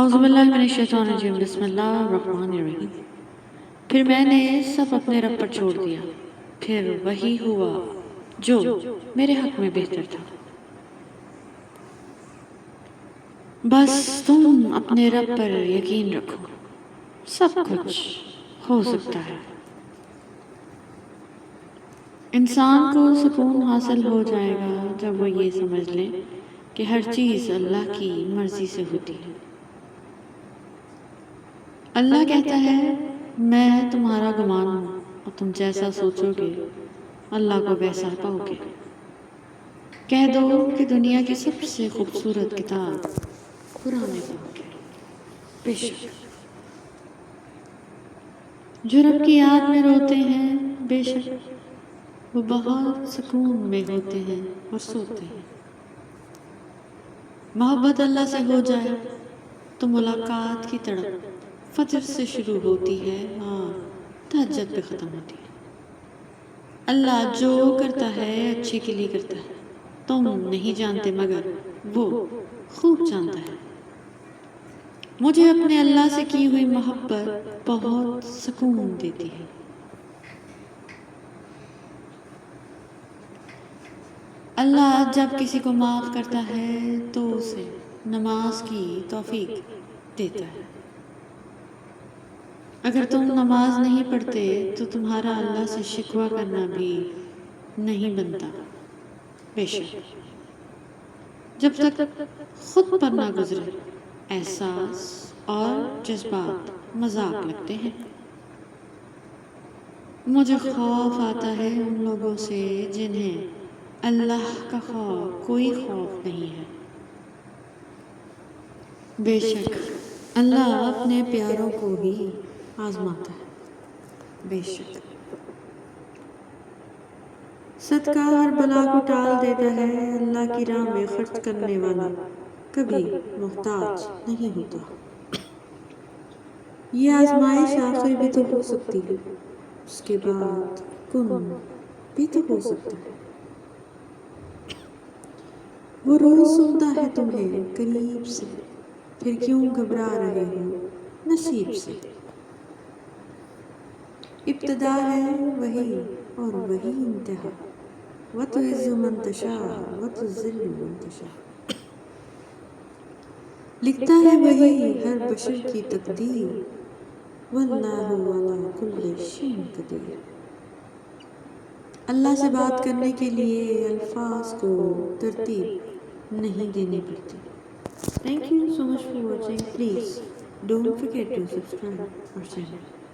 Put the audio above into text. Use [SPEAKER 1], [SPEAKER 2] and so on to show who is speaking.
[SPEAKER 1] اعوذ باللہ من الشیطان الرجیم بسم اللہ الرحمن الرحیم۔ پھر میں نے سب اپنے رب پر چھوڑ دیا، پھر وہی ہوا جو میرے حق میں بہتر تھا۔ بس تم اپنے رب پر یقین رکھو، سب کچھ ہو سکتا ہے۔ انسان کو سکون حاصل ہو جائے گا جب وہ یہ سمجھ لے کہ ہر چیز اللہ کی مرضی سے ہوتی ہے۔ اللہ کہتا ہے میں تمہارا گمان ہوں اور تم جیسا سوچو گے اللہ کو ویسا پاؤ گے۔ کہہ دو کہ دنیا کی سب سے خوبصورت کتاب قرآن پاک ہے۔ بے شک جو رب کی یاد میں روتے ہیں بے شک وہ بہت سکون میں ہوتے ہیں اور سوتے ہیں۔ محبت اللہ سے ہو جائے تو ملاقات کی تڑپ فجر سے شروع ہوتی ہے اور تہجد پہ ختم ہوتی ہے۔ اللہ جو کرتا ہے اچھے کے لیے کرتا ہے، تم نہیں جانتے مگر وہ خوب جانتا ہے۔ مجھے اپنے اللہ سے کی ہوئی محبت بہت سکون دیتی ہے۔ اللہ جب کسی کو معاف کرتا ہے تو اسے نماز کی توفیق دیتا ہے۔ اگر تم نماز نہیں پڑھتے تو تمہارا اللہ سے شکوہ کرنا بھی نہیں بنتا۔ بے شک جب تک خود پر نہ گزرے احساس اور جذبات مذاق لگتے ہیں۔ مجھے خوف آتا ہے ان لوگوں سے جنہیں اللہ کا خوف کوئی خوف نہیں ہے۔ بے شک اللہ اپنے پیاروں کو ہی آزماتا ہے۔ بے شک صدقہ ہر بلا کو ٹال دیتا ہے، اللہ کی راہ میں خرچ کرنے والا کبھی محتاج نہیں ہوتا۔ یہ آزمائش آخر بھی تو ہو سکتی ہے، اس کے بعد کن بھی تو ہو سکتا ہے۔ وہ روز سنتا ہے تمہیں قریب سے، پھر کیوں گھبرا رہے ہو نصیب سے۔ ابتدا ہے وہی اور وہی انتہا، وَتُعِزُّ مَن تَشَاءُ وَتُذِلُّ مَن تَشَاءُ۔ لکھتا ہے وہی ہر بشر کی تقدیر، وَاللَّهُ عَلَىٰ كُلِّ شَيْءٍ قَدِيرٌ۔ اللہ سے بات کرنے کے لیے الفاظ کو ترتیب نہیں دینی پڑتی۔ Thank you so much for watching. Please don't forget to subscribe our channel.